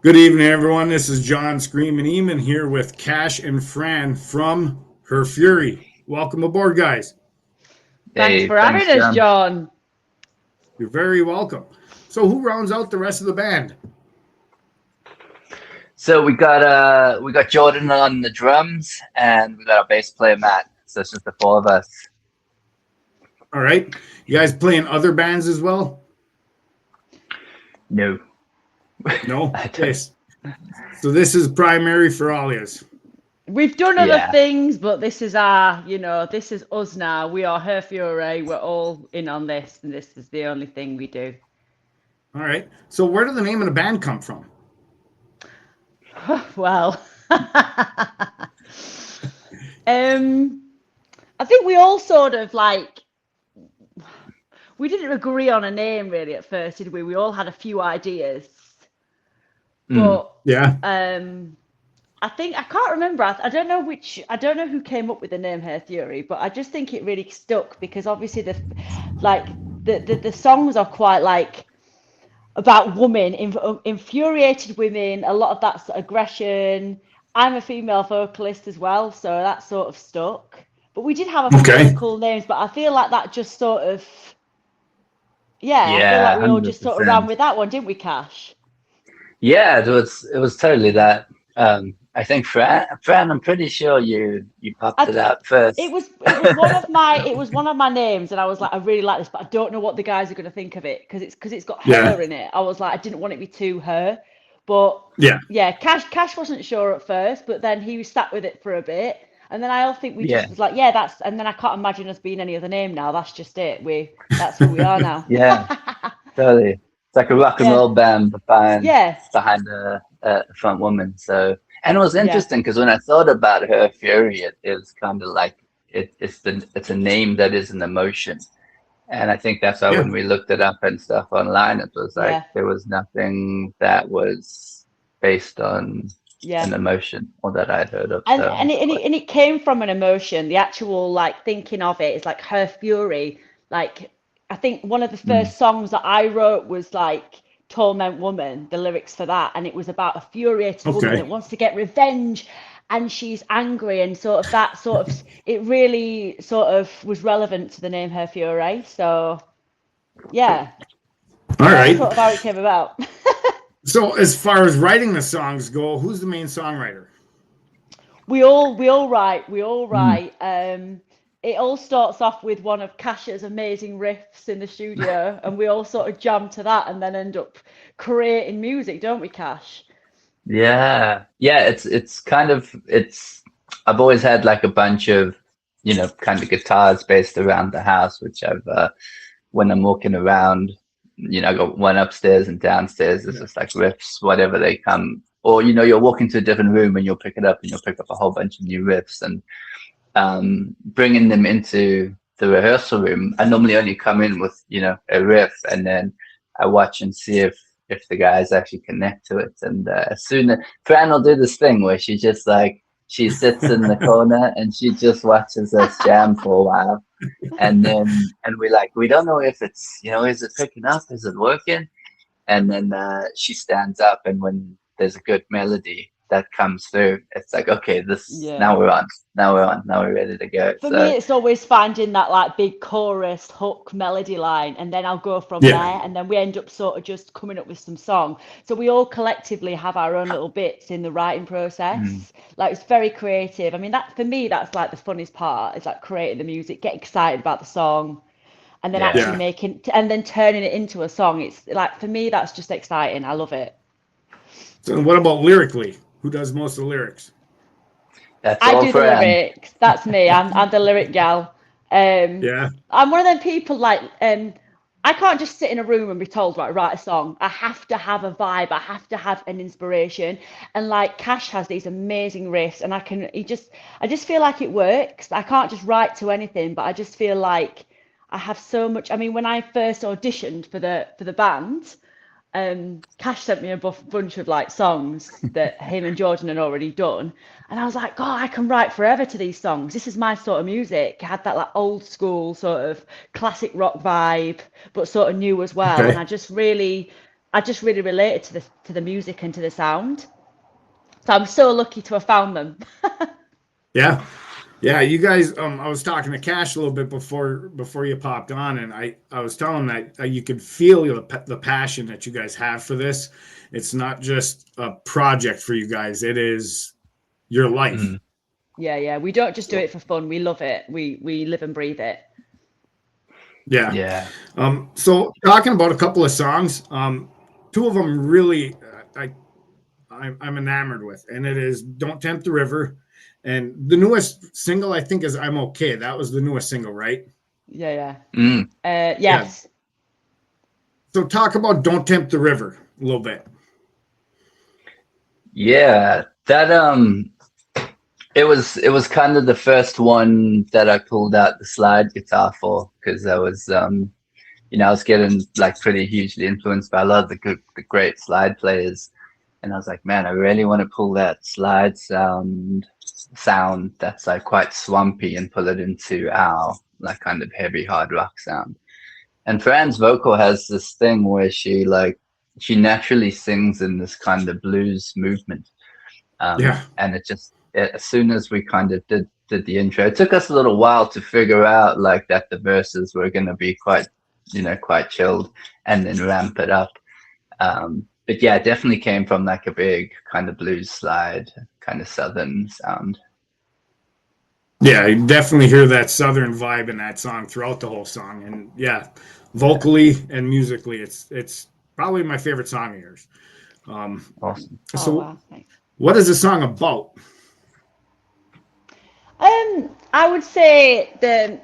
Good evening, everyone. This is John Screamin' Eamon here with Cash and Fran from Her Fury. Welcome aboard, guys. Thanks Hey, for having thanks, us, John. John. You're very welcome. So, who rounds out the rest of the band? So we got Jordan on the drums, and we got our bass player Matt. So it's just the four of us. All right. You guys play in other bands as well? No, No? I don't. Yes. So, this is primary for all of us. We've done other Yeah, things, but this is this is us now. We are Her Fury. We're all in on this, and this is the only thing we do. All right. So, where did the name of the band come from? Well, um, I think we all sort of we didn't agree on a name really at first, did we? We all had a few ideas, mm, but Yeah. um, I think I can't remember. I don't know who came up with the name Hair Theory, but I just think it really stuck because obviously like the songs are quite like about women, infuriated women. A lot of that's aggression. I'm a female vocalist as well, so that sort of stuck. But we did have a few other Okay. cool names, but I feel like that just sort of yeah. I feel like yeah, we all hundred just sort of ran percent. with that one, didn't we, Cash? Yeah, it was totally that. I think Fran, I'm pretty sure you popped I it out first. it was one of my names, and I was like, I really like this, but I don't know what the guys are going to think of it because it's got Yeah. her in it. I was like, I didn't want it to be too her, but Yeah. yeah, Cash wasn't sure at first, but then he was sat with it for a bit, and then I all think we Yeah, just was like, yeah, that's, and then I can't imagine us being any other name now. That's just it. That's who we are now. yeah, totally. It's like a rock and Yeah, roll band yeah, behind a front woman. So, and it was yeah, interesting because when I thought about her Fury, it was kind of like it's a name that is an emotion, and I think that's why Yeah. when we looked it up and stuff online, it was like yeah. there was nothing that was based on Yeah. an emotion or that I'd heard of. And So and it, it's and it quite and it came from an emotion. The actual like thinking of it is like her fury. Like I think one of the mm, first songs that I wrote was like Torment Woman, the lyrics for that, and it was about a furiated woman that Okay. wants to get revenge and she's angry and sort of that sort of it really sort of was relevant to the name Her Fury. So yeah, All that's right. sort of how it came about. So, as far as writing the songs go, who's the main songwriter? We all mm. write. It all starts off with one of Cash's amazing riffs in the studio, and we all sort of jam to that, and then end up creating music, don't we, Cash? Yeah. It's kind of it's. I've always had like a bunch of kind of guitars based around the house, which I've when I'm walking around, I got one upstairs and downstairs. It's Yeah. just like riffs, whatever they come. Or you'll walk into a different room and you'll pick it up and you'll pick up a whole bunch of new riffs and bringing them into the rehearsal room. I normally only come in with a riff and then I watch and see if the guys actually connect to it. And as soon as Fran will do this thing where she just like she sits in the corner and she just watches us jam for a while and we don't know if it's is it picking up, is it working, and then she stands up and when there's a good melody that comes through, it's like, okay, this Yeah. now we're ready to go. For me, So it's always finding that like big chorus hook melody line, and then I'll go from Yeah. there, and then we end up sort of just coming up with some song. So we all collectively have our own little bits in the writing mm, process. Like it's very creative. I mean, that for me, that's like the funnest part. Is like creating the music, get excited about the song, and then yeah, actually Yeah. making and then turning it into a song. It's like for me, that's just exciting. I love it. So, what about lyrically? Who does most of the lyrics? that's I all do the Fran. lyrics. That's me. I'm the lyric gal. Yeah. I'm one of them people like I can't just sit in a room and be told, right, write a song. I have to have a vibe. I have to have an inspiration. And like Cash has these amazing riffs, and I just feel like it works. I can't just write to anything, but I just feel like I have so much. I mean, when I first auditioned for the band, Cash sent me a bunch of like songs that him and Jordan had already done, and I was like, God, I can write forever to these songs. This is my sort of music. It had that like old school sort of classic rock vibe, but sort of new as well. And Okay. I just really, I just really related to the music and to the sound. So I'm so lucky to have found them. Yeah. Yeah, you guys. I was talking to Cash a little bit before you popped on, and I was telling him that you could feel the passion that you guys have for this. It's not just a project for you guys; it is your life. Mm. Yeah, yeah. We don't just do So it for fun. We love it. We live and breathe it. yeah. Yeah. So talking about a couple of songs, two of them really I'm enamored with, and it is "Don't Tempt the River," and the newest single I think is "I'm Okay." That was the newest single, right? Yeah, yeah. Mm. Yeah. Yes. So talk about "Don't Tempt the River" a little bit. Yeah. That it was kind of the first one that I pulled out the slide guitar for, because I was I was getting like pretty hugely influenced by a lot of the great slide players, and I was like, man, I really want to pull that slide sound that's like quite swampy and pull it into our like kind of heavy hard rock sound. And Fran's vocal has this thing where she naturally sings in this kind of blues movement. Yeah. And as soon as we kind of did the intro, it took us a little while to figure out like that the verses were going to be quite chilled and then ramp it up. But yeah, it definitely came from like a big kind of blues slide, kind of southern sound. Yeah, you definitely hear that southern vibe in that song throughout the whole song, and yeah, vocally and musically, it's probably my favorite song of yours. Um, Awesome. Oh so, wow, thanks. what is the song about? I would say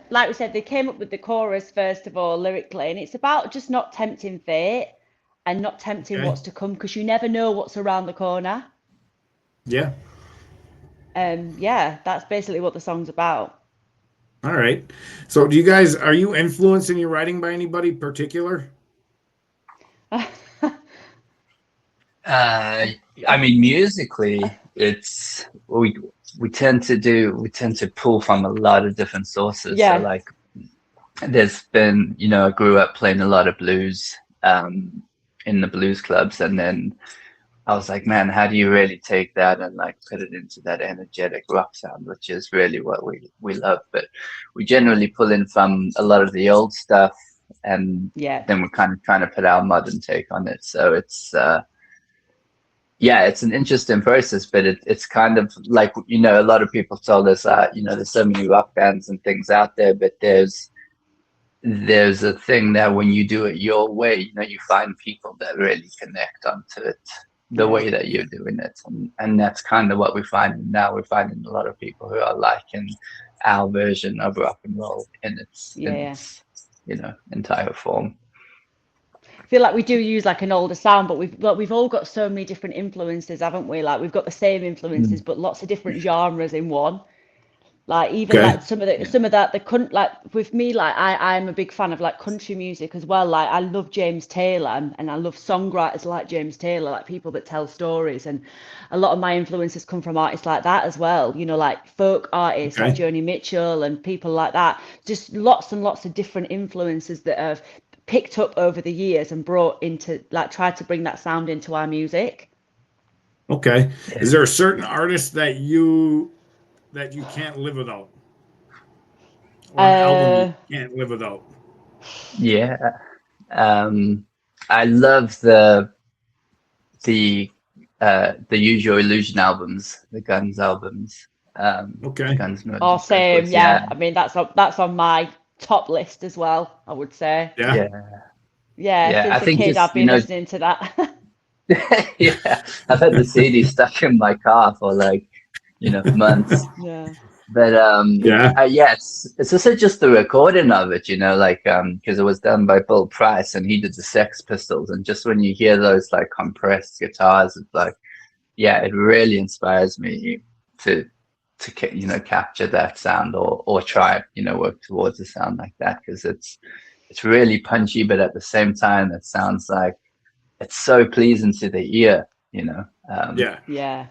like we said, they came up with the chorus first of all lyrically, and it's about just not tempting fate and not tempting Okay, what's to come because you never know what's around the corner. yeah, Yeah, that's basically what the song's about. all right. So, are you influenced in your writing by anybody particular? Uh, I mean, musically, it's we tend to pull from a lot of different sources. So Yeah, like, there's been, I grew up playing a lot of blues, in the blues clubs, and then I was like, man, how do you really take that and like put it into that energetic rock sound, which is really what we love. But we generally pull in from a lot of the old stuff, and yeah, then we're kind of trying to put our modern take on it. So it's an interesting process, but it's kind of like, a lot of people told us, there's so many rock bands and things out there, but there's a thing that when you do it your way, you find people that really connect onto it the yeah, way that you're doing it. And that's kind of what we're finding now. We're finding a lot of people who are liking our version of rock and roll in its yeah, yeah. entire form. I feel like we do use like an older sound, but we've all got so many different influences, haven't we? Like we've got the same influences, Mm. but lots of different genres in one. Like even Okay, like Yeah. some of that the country like with me like I'm a big fan of like country music as well. Like I love James Taylor and I love songwriters like James Taylor, like people that tell stories. And a lot of my influences come from artists like that as well. You know, like folk artists like okay, Joni Mitchell and people like that. Just lots and lots of different influences that have picked up over the years and brought into like tried to bring that sound into our music. okay. Yeah. Is there a certain artist that you can't live without, or an album you Uh, can't live without? Yeah. I love the Use Your Illusion albums, the Guns albums, Okay, Guns N' or Roses same, records. Yeah. yeah. I mean that's on my top list as well, I would say. yeah, Yeah. Yeah, Yeah. I since a think kid just, I've been listening to that. yeah, I've had the CD stuck in my car for like, months. Yeah. But yeah. yeah, it's also just the recording of it, like because it was done by Bill Price and he did the Sex Pistols, and just when you hear those like compressed guitars, it's like, yeah, it really inspires me to capture that sound, or try, work towards a sound like that, because it's really punchy, but at the same time it sounds like it's so pleasing to the ear, Yeah. Yeah.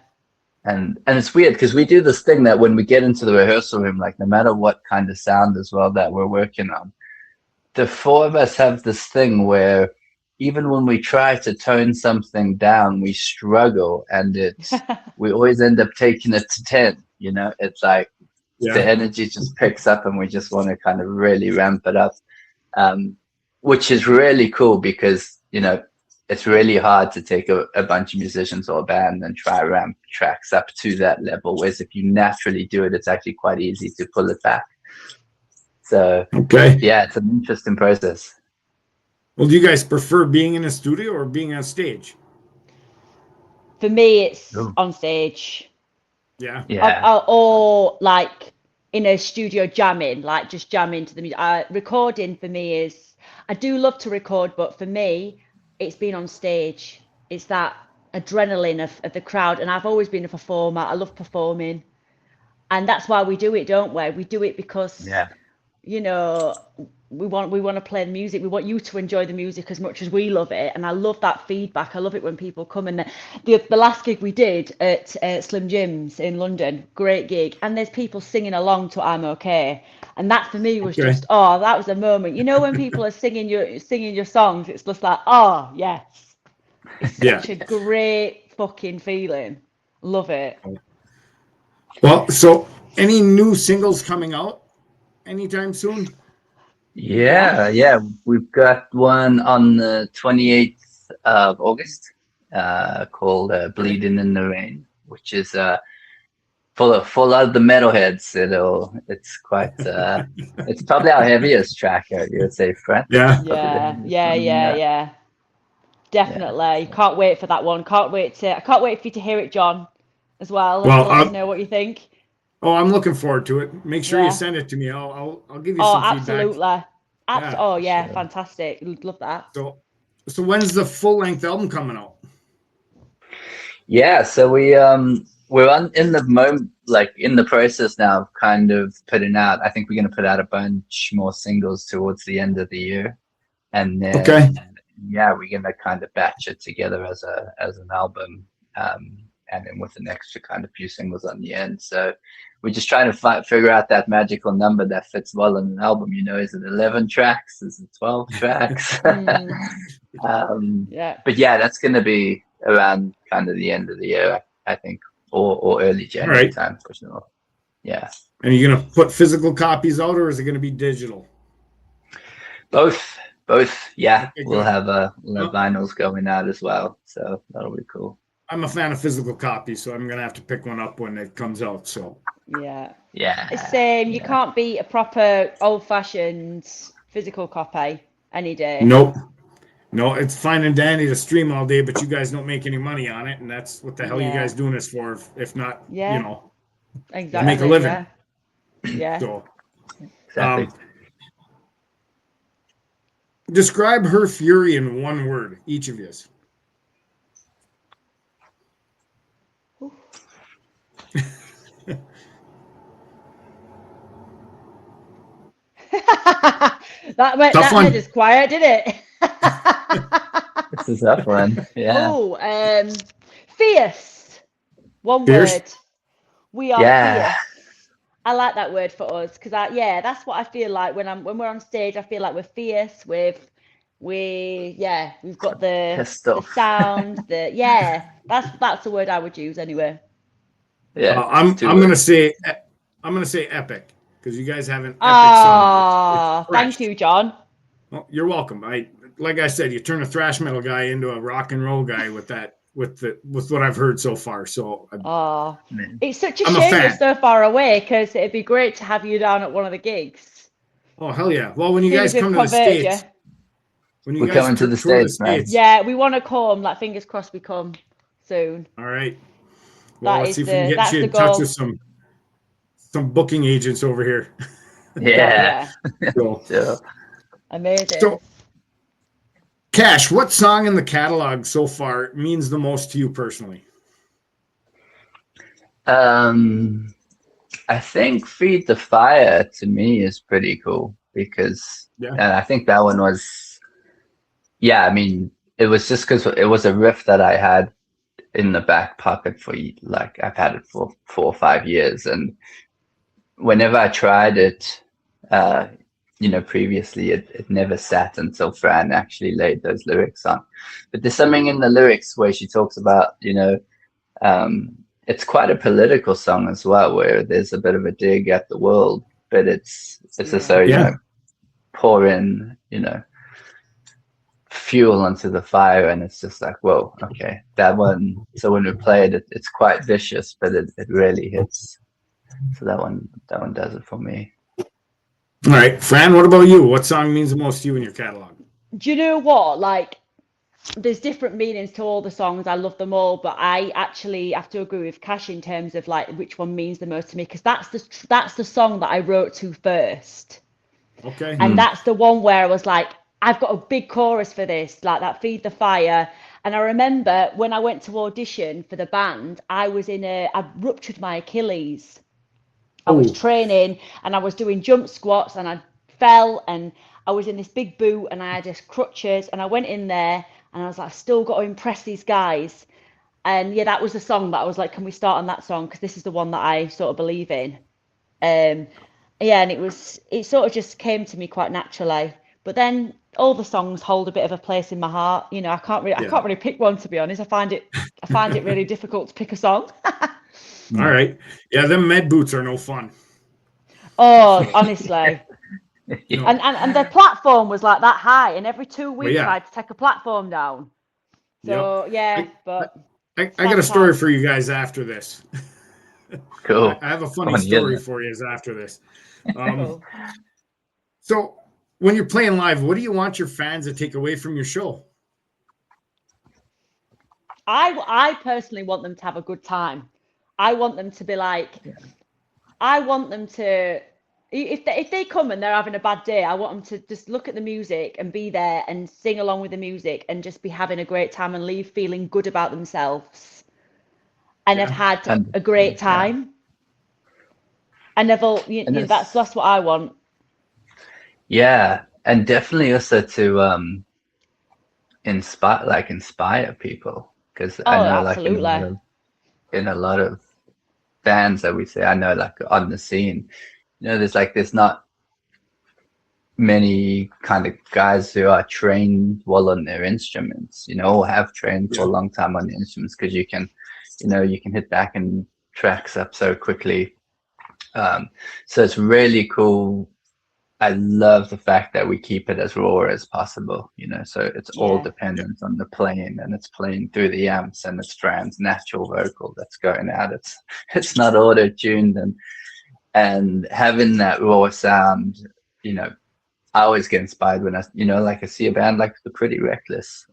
and it's weird because we do this thing that when we get into the rehearsal room, like no matter what kind of sound as well that we're working on, the four of us have this thing where, even when we try to tone something down, we struggle, and we always end up taking it to 10. You know, it's like the Yeah. energy just picks up, and we just want to kind of really ramp it up, which is really cool because, you know, it's really hard to take a bunch of musicians or a band and try ramp tracks up to that level. Whereas if you naturally do it, it's actually quite easy to pull it back. So Okay. yeah, it's an interesting process. Well, do you guys prefer being in a studio or being on stage? For me, it's Ooh. on stage. Yeah. Yeah. Or like in a studio jamming, like just jamming to the music. Recording for me is, I do love to record, but for me, it's being on stage. It's that adrenaline of the crowd. And I've always been a performer. I love performing. And that's why we do it, don't we? We do it because, Yeah. you know, we want to play the music. We want you to enjoy the music as much as we love it. And I love that feedback. I love it when people come. And the last gig we did at Slim Jim's in London, great gig, and there's people singing along to I'm Okay, and that for me was Okay. just, oh, that was a moment. You know, when people are singing your songs, it's just like, oh yes, it's Yeah. such a great fucking feeling. Love it. Well, so any new singles coming out anytime soon? Yeah, yeah. We've got one on the 28th of August, called "Bleeding in the Rain," which is full of the metalheads. It's quite it's probably our heaviest track, you would say, Fred. Yeah. Probably the Yeah, heaviest yeah, one. yeah, Yeah, yeah. yeah. Definitely. So, Can't wait for that one. I can't wait for you to hear it, John, as well, and to Well, let us know what you think. I'm looking forward to it. Make sure you Yeah. send it to me. I'll give you Oh, some feedback. absolutely. Yeah. Oh, for yeah, sure. fantastic. Love that. So when's the full length album coming out? Yeah, so we're on in the moment, like in the process now of kind of putting out. I think we're going to put out a bunch more singles towards the end of the year, and Okay. then yeah, we're going to kind of batch it together as an album, and then with an extra kind of few singles on the end. So we're just trying to figure out that magical number that fits well in an album. You know, is it 11 tracks? Is it 12 tracks? Mm, um, yeah. but yeah, that's going to be around kind of the end of the year, I think, or early All January right. time for sure. Yeah, And you're gonna put physical copies out, or is it gonna be digital? both, both. Yeah, Okay, we'll good. have vinyls going out as well, so that'll be cool. I'm a fan of physical copies, so I'm gonna have to pick one up when it comes out. So Yeah. It's Yeah, same. You yeah. can't beat a proper old-fashioned physical copy any day. nope. No, it's fine and dandy to stream all day, but you guys don't make any money on it, and that's what the hell you Yeah. guys doing this for? If not, Yeah. to make a Exactly. living. Yeah. Yeah. So, Exactly. describe Her Fury in one word, each of you. Tough That made one. us quiet, did it? This is up one. Yeah, Oh, fierce. One Fierce. word. We are yeah, fierce. I like that word for us because that's what I feel like when we're on stage. I feel like we're fierce. We've got pissed the off. sound. That's the word I would use anyway. Yeah, it's I'm two I'm gonna words. say I'm gonna say epic because you guys have an epic sound. It's Ah, thank fresh. you, John. Well, you're welcome. Like I said, you turn a thrash metal guy into a rock and roll guy with what I've heard so far. So Oh, Man. it's such a I'm a shame you're fan. so far away because it'd be great to have you down at one of the gigs. Oh hell yeah! Well, when As you soon guys as we've come to the converted you. states, when you We're guys coming to the tour the States, man. states, Yeah, we want to come. Like, fingers crossed we come soon. all right. Well, let's see if we can get That's you the in touch with goal. some booking agents over here. God, Yeah. yeah. So, So, Amazing. so Cash, what song in the catalog so far means the most to you personally? um, I think Feed the Fire to me is pretty cool because, Yeah. and I think that one was, yeah, I mean, it was just because it was a riff that I had in the back pocket for like, I've had it for 4 or 5 years. And whenever I tried it, previously it never sat until Fran actually laid those lyrics on. But there's something in the lyrics where she talks about, it's quite a political song as well, where there's a bit of a dig at the world, but it's just so, pour in, fuel onto the fire, and it's just like, whoa, okay, that one. So when we play it, it's quite vicious, but it really hits. So that one does it for me. All right, Fran, what about you? What song means the most to you in your catalog? Do you know what? Like, there's different meanings to all the songs. I love them all, but I actually have to agree with Cash in terms of like which one means the most to me, because that's the song that I wrote to first. Okay. And that's the one where I was like, I've got a big chorus for this, like that Feed the Fire. And I remember when I went to audition for the band, I ruptured my Achilles. I was training and I was doing jump squats and I fell and I was in this big boot and I had just crutches and I went in there and I was like, I've still got to impress these guys. And yeah, that was the song that I was like, can we start on that song? Because this is the one that I sort of believe in. Yeah, and it sort of just came to me quite naturally. But then all the songs hold a bit of a place in my heart. I can't really pick one, to be honest. I find it really difficult to pick a song. All right. Yeah, them med boots are no fun. Oh, honestly. No. And the platform was like that high, and every 2 weeks yeah. I had to take a platform down. So but I got a story for you guys after this. Cool. I have a funny story for you after this. Cool. So when you're playing live, what do you want your fans to take away from your show? I personally want them to have a good time. I want them to be like, I want them to, if they come and they're having a bad day, I want them to just look at the music and be there and sing along with the music and just be having a great time and leave feeling good about themselves and have had a great time. And that's what I want. Yeah, and definitely also to inspire people, because I know absolutely. like in a lot of bands that we say, I know like on the scene, there's not many kind of guys who are trained well on their instruments, or have trained for a long time on the instruments, because you can hit back and tracks up so quickly. So it's really cool. I love the fact that we keep it as raw as possible, so it's all dependent on the playing, and it's playing through the amps, and it's Fran's natural vocal that's going out. It's not auto-tuned, and having that raw sound, I always get inspired when I see a band like the Pretty Reckless,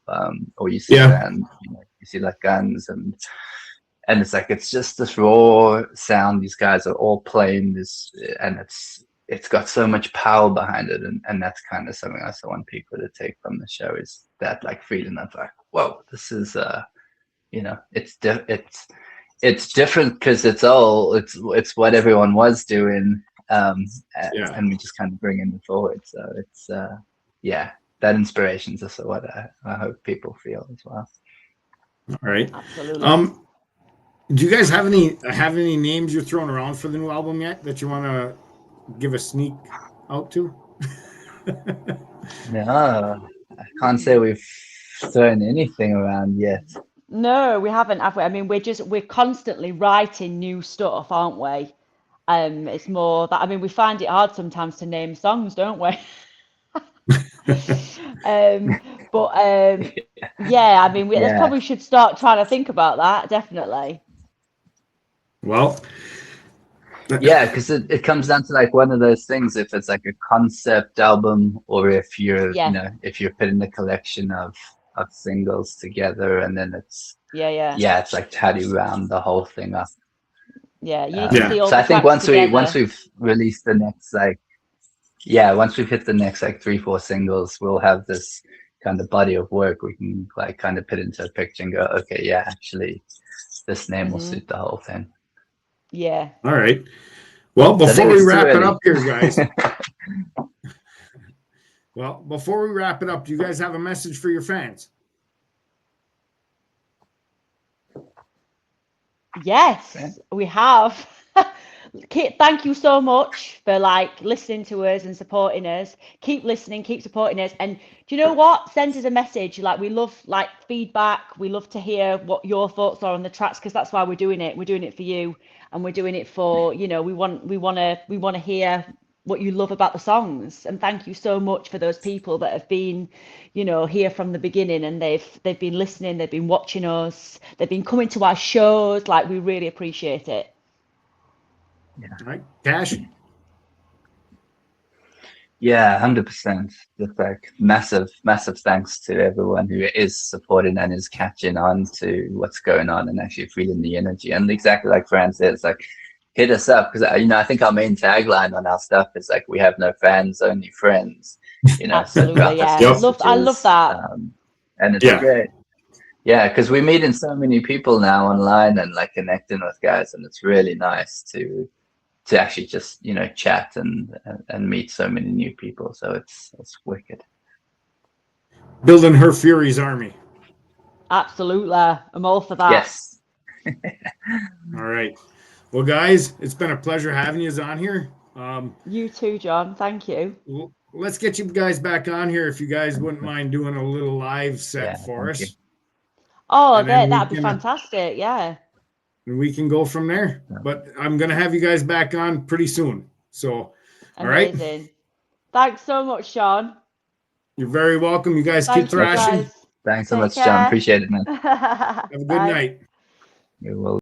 or you see a band, you see like Guns, and it's like, it's just this raw sound. These guys are all playing this, and it's got so much power behind it, and that's kind of something I want people to take from the show, is that like feeling of like, whoa, this is it's different, because it's what everyone was doing, and we just kind of bringing it forward. So it's that inspiration is also what I hope people feel as well. All right. Absolutely. Do you guys have any names you're throwing around for the new album yet that you want to give a sneak out to? No, I can't say we've thrown anything around yet. No, we haven't, have we? I mean, we're constantly writing new stuff, aren't we? It's more that, I mean, we find it hard sometimes to name songs, don't we? Yeah, I mean, we probably should start trying to think about that, definitely. Well, yeah, because it comes down to like one of those things, if it's like a concept album, or if you're if you're putting a collection of singles together, and then it's it's like, how do you round the whole thing up? You need to see all so the I think tracks together. once we've released the next once we've hit the next 3-4 singles, we'll have this kind of body of work we can like kind of put into a picture and go, okay, actually this name will suit the whole thing. Yeah. All right. Well, before we wrap it up here, guys. Well, before we wrap it up, do you guys have a message for your fans? Yes, we have. thank you so much for like listening to us and supporting us. Keep listening, keep supporting us. And do you know what? Send us a message. Like we love like feedback. We love to hear what your thoughts are on the tracks because that's why we're doing it. We're doing it for you, and we're doing it for, you know, we want to hear what you love about the songs. And thank you so much for those people that have been, you know, here from the beginning, and they've been listening, they've been watching us, they've been coming to our shows. Like we really appreciate it. All right, Cash. Yeah, 100%. Just like massive, massive thanks to everyone who is supporting and is catching on to what's going on and actually feeling the energy. And exactly like Fran said, it's like hit us up because you know I think our main tagline on our stuff is like we have no fans, only friends. You know, so Absolutely, drop us yeah. Yep. I love messages, that. and it's Yeah. great. Yeah, because we're meeting so many people now online and like connecting with guys, and it's really nice to actually just, you know, chat and meet so many new people. So it's wicked. Building her Fury's army. Absolutely. I'm all for that. Yes. All right. Well, guys, it's been a pleasure having you on here. You too, John. Thank you. Let's get you guys back on here if you guys wouldn't mind doing a little live set Yeah, for thank you. us. Oh, And then that'd be fantastic. Yeah. we can go from there. But I'm gonna have you guys back on pretty soon. So, all right. Amazing. Thanks so much, Sean. You're very welcome. You guys keep Thank you, thrashing. guys. Thanks so Take much, John. care. Appreciate it, man. Have a good Bye. night. You will.